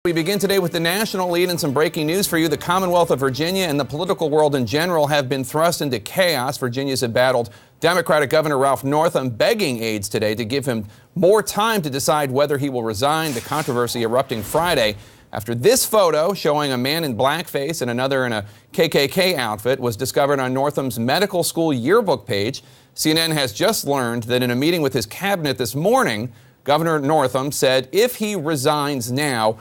We begin today with the national lead and some breaking news for you. The Commonwealth of Virginia and the political world in general have been thrust into chaos. Virginia's embattled Democratic Governor Ralph Northam begging aides today to give him more time to decide whether he will resign. The controversy erupting Friday after this photo showing a man in blackface and another in a KKK outfit was discovered on Northam's medical school yearbook page. CNN has just learned that in a meeting with his cabinet this morning, Governor Northam said if he resigns now,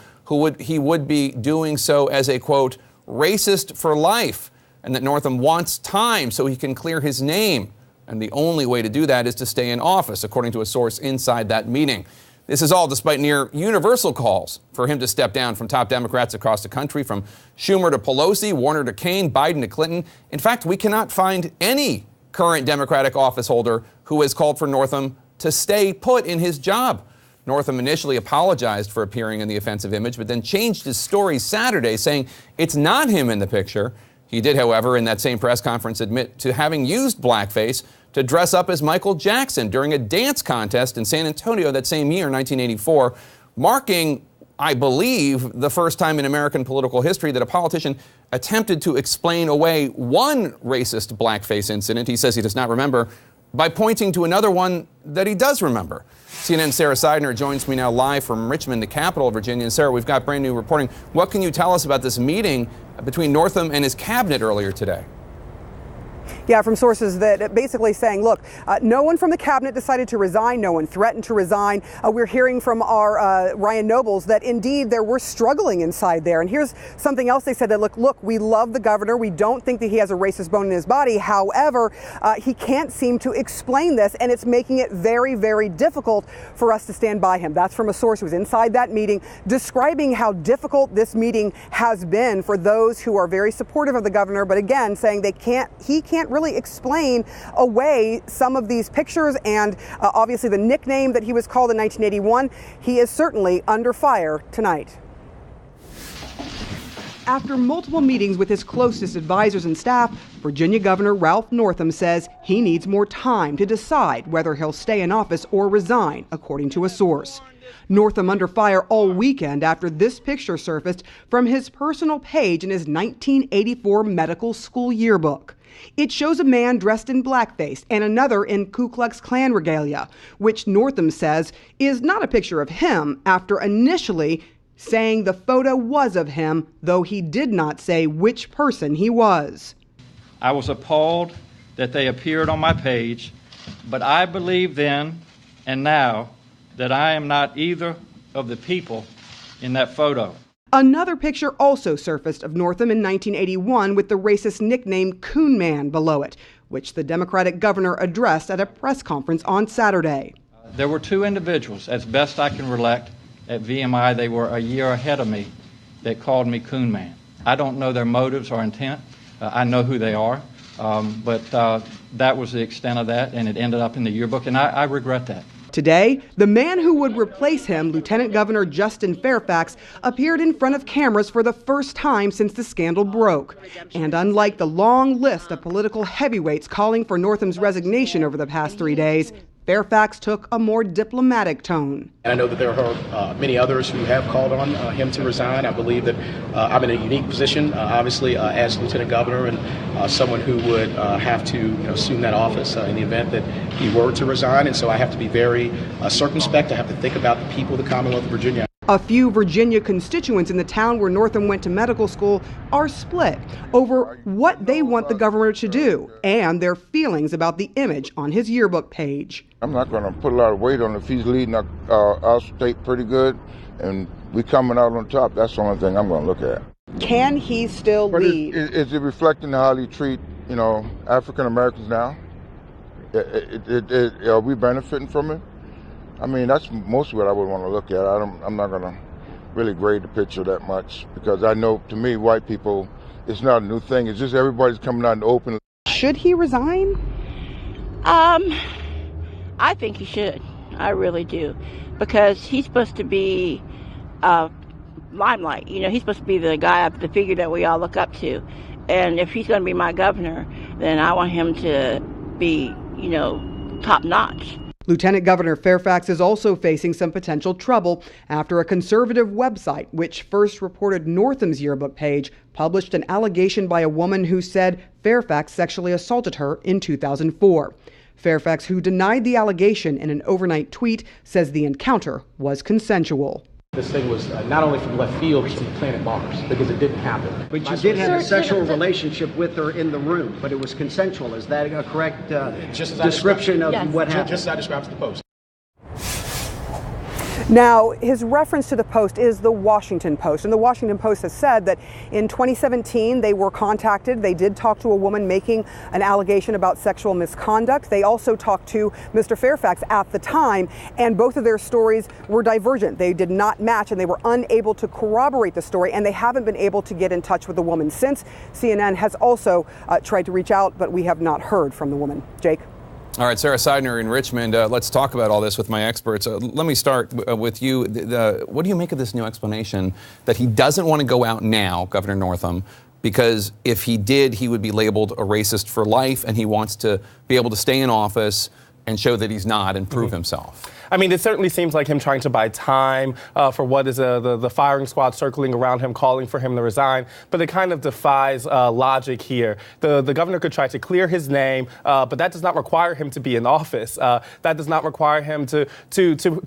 he would be doing so as a, quote, racist for life, and that Northam wants time so he can clear his name. And the only way to do that is to stay in office, according to a source inside that meeting. This is all despite near universal calls for him to step down from top Democrats across the country, from Schumer to Pelosi, Warner to Kaine, Biden to Clinton. In fact, we cannot find any current Democratic office holder who has called for Northam to stay put in his job. Northam initially apologized for appearing in the offensive image, but then changed his story Saturday, saying it's not him in the picture. He did, however, in that same press conference, admit to having used blackface to dress up as Michael Jackson during a dance contest in San Antonio that same year, 1984, marking, I believe, the first time in American political history that a politician attempted to explain away one racist blackface incident he says he does not remember by pointing to another one that he does remember. CNN's Sarah Seidner joins me now live from Richmond, the capital of Virginia. And Sarah, we've got brand new reporting. What can you tell us about this meeting between Northam and his cabinet earlier today? Yeah, from sources that basically saying, look, no one from the cabinet decided to resign. No one threatened to resign. We're hearing from our Ryan Nobles that indeed there were struggling inside there. And here's something else they said, that look, we love the governor. We don't think that he has a racist bone in his body. However, he can't seem to explain this, and it's making it very, very difficult for us to stand by him. That's from a source who was inside that meeting, describing how difficult this meeting has been for those who are very supportive of the governor, but again, saying he can't really explain away some of these pictures and obviously the nickname that he was called in 1981. He is certainly under fire tonight. After multiple meetings with his closest advisors and staff, Virginia Governor Ralph Northam says he needs more time to decide whether he'll stay in office or resign, according to a source. Northam under fire all weekend after this picture surfaced from his personal page in his 1984 medical school yearbook. It shows a man dressed in blackface and another in Ku Klux Klan regalia, which Northam says is not a picture of him, after initially saying the photo was of him, though he did not say which person he was. I was appalled that they appeared on my page, but I believe then and now that I am not either of the people in that photo. Another picture also surfaced of Northam in 1981 with the racist nickname Coon Man below it, which the Democratic governor addressed at a press conference on Saturday. There were two individuals, as best I can recollect, at VMI. They were a year ahead of me that called me Coon Man. I don't know their motives or intent. I know who they are, but that was the extent of that, and it ended up in the yearbook, and I regret that. Today, the man who would replace him, Lieutenant Governor Justin Fairfax, appeared in front of cameras for the first time since the scandal broke. And unlike the long list of political heavyweights calling for Northam's resignation over the past 3 days, Fairfax took a more diplomatic tone. And I know that there are many others who have called on him to resign. I believe that I'm in a unique position, obviously, as Lieutenant Governor and someone who would have to assume that office in the event that he were to resign. And so I have to be very circumspect. I have to think about the people of the Commonwealth of Virginia. A few Virginia constituents in the town where Northam went to medical school are split over what they want the governor to do and their feelings about the image on his yearbook page. I'm not going to put a lot of weight on if he's leading our state pretty good and we coming out on top. That's the only thing I'm going to look at. Can he still lead? Is it reflecting how he treat, African Americans now? Are we benefiting from it? I mean, that's mostly what I would want to look at. I'm not going to really grade the picture that much because I know, to me, white people, it's not a new thing. It's just everybody's coming out in the open. Should he resign? I think he should. I really do. Because he's supposed to be limelight. He's supposed to be the guy, the figure that we all look up to. And if he's going to be my governor, then I want him to be, top notch. Lieutenant Governor Fairfax is also facing some potential trouble after a conservative website, which first reported Northam's yearbook page, published an allegation by a woman who said Fairfax sexually assaulted her in 2004. Fairfax, who denied the allegation in an overnight tweet, says the encounter was consensual. This thing was not only from left field, but from Planet Mars, because it didn't happen. But you did have a sexual relationship with her in the room, but it was consensual. Is that a correct description of what happened? Just as I described in the post. Now, his reference to the Post is the Washington Post, and the Washington Post has said that in 2017 they were contacted. They did talk to a woman making an allegation about sexual misconduct. They also talked to Mr. Fairfax at the time, and both of their stories were divergent. They did not match, and they were unable to corroborate the story, and they haven't been able to get in touch with the woman since. CNN has also tried to reach out, but we have not heard from the woman. Jake? All right, Sarah Seidner in Richmond. Let's talk about all this with my experts. Let me start with you. What do you make of this new explanation that he doesn't want to go out now, Governor Northam, because if he did, he would be labeled a racist for life, and he wants to be able to stay in office and show that he's not and prove himself? I mean, it certainly seems like him trying to buy time for what is the firing squad circling around him, calling for him to resign. But it kind of defies logic here. The governor could try to clear his name, but that does not require him to be in office. That does not require him to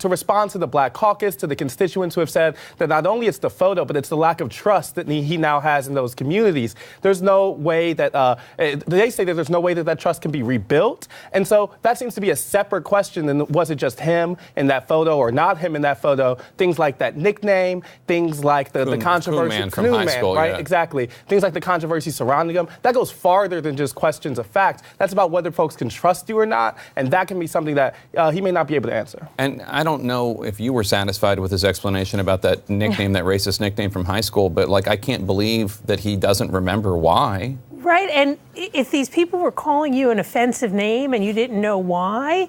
respond to the Black Caucus, to the constituents who have said that not only it's the photo, but it's the lack of trust that he now has in those communities. There's no way that they say that there's no way that trust can be rebuilt. And so that seems to be a separate question than was it just him in that photo or not him in that photo. Things like that nickname, things like the controversy. Coon Man from high school, right? Yeah. Exactly. Things like the controversy surrounding him. That goes farther than just questions of fact. That's about whether folks can trust you or not, and that can be something that he may not be able to answer. And I don't know if you were satisfied with his explanation about that nickname, that racist nickname from high school, but like I can't believe that he doesn't remember why. Right, and if these people were calling you an offensive name and you didn't know why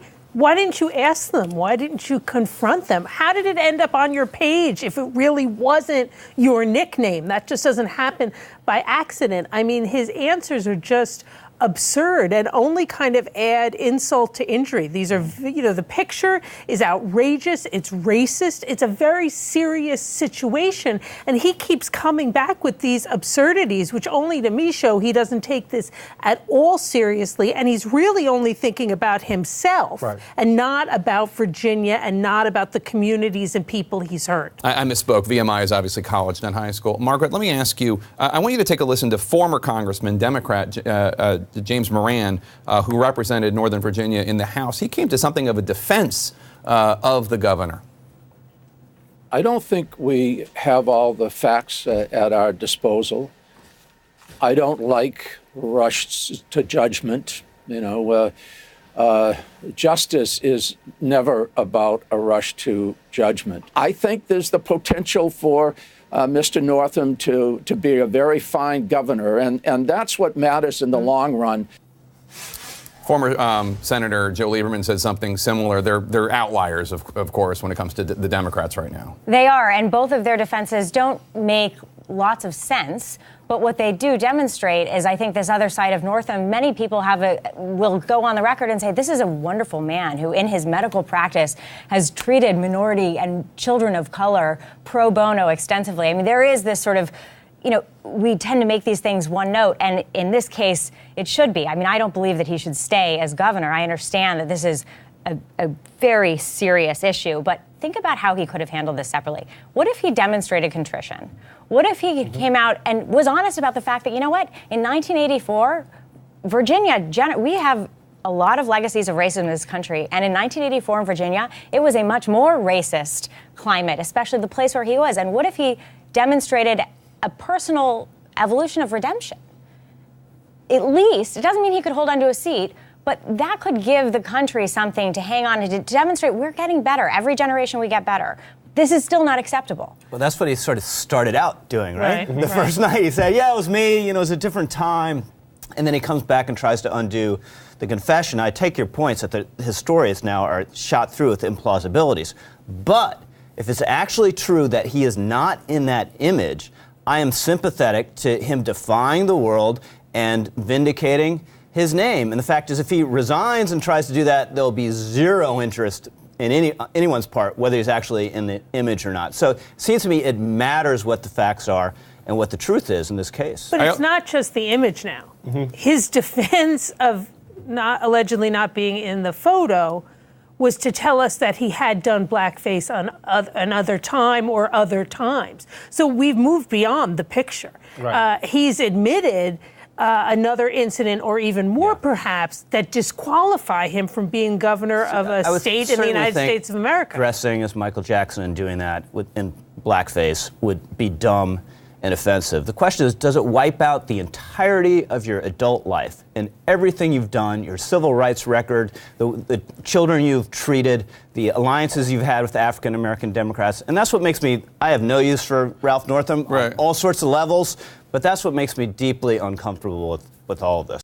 didn't you ask them? Why didn't you confront them? How did it end up on your page if it really wasn't your nickname? That just doesn't happen by accident. I mean, his answers are just absurd and only kind of add insult to injury. These are, the picture is outrageous. It's racist. It's a very serious situation. And he keeps coming back with these absurdities, which only to me show he doesn't take this at all seriously. And he's really only thinking about himself and not about Virginia and not about the communities and people he's hurt. I misspoke. VMI is obviously college, not high school. Margaret, let me ask you, I want you to take a listen to former Congressman, Democrat James Moran, who represented Northern Virginia in the House. He came to something of a defense of the governor. I don't think we have all the facts at our disposal. I don't like rush to judgment. Justice is never about a rush to judgment. I think there's the potential for Mr. Northam to be a very fine governor, and that's what matters in the long run. Former Senator Joe Lieberman said something similar. They're outliers, of course, when it comes to the Democrats right now. They are, and both of their defenses don't make lots of sense. But what they do demonstrate is, I think, this other side of Northam. Many people will go on the record and say, this is a wonderful man who, in his medical practice, has treated minority and children of color pro bono extensively. I mean, there is this sort of, we tend to make these things one note, and in this case, it should be. I mean, I don't believe that he should stay as governor. I understand that this is a very serious issue, but think about how he could have handled this separately. What if he demonstrated contrition? What if he came out and was honest about the fact that, in 1984, Virginia, we have a lot of legacies of racism in this country, and in 1984 in Virginia, it was a much more racist climate, especially the place where he was. And what if he demonstrated a personal evolution of redemption? At least, it doesn't mean he could hold onto a seat, but that could give the country something to hang on to demonstrate we're getting better. Every generation we get better. This is still not acceptable. Well, that's what he sort of started out doing, right? The first night he said, yeah, it was me, it was a different time. And then he comes back and tries to undo the confession. I take your points that his stories now are shot through with implausibilities. But if it's actually true that he is not in that image, I am sympathetic to him defying the world and vindicating his name. And the fact is, if he resigns and tries to do that, there'll be zero interest in anyone's part, whether he's actually in the image or not. So it seems to me it matters what the facts are and what the truth is in this case. But it's not just the image now. His defense of allegedly not being in the photo was to tell us that he had done blackface on another time or other times. So we've moved beyond the picture. Right. He's admitted another incident, or even more perhaps, that disqualify him from being governor of a state in the United States of America. Dressing as Michael Jackson and doing that in blackface would be dumb and offensive. The question is, does it wipe out the entirety of your adult life and everything you've done, your civil rights record, the children you've treated, the alliances you've had with African American Democrats? And that's what makes me, I have no use for Ralph Northam on all sorts of levels, but that's what makes me deeply uncomfortable with all of this.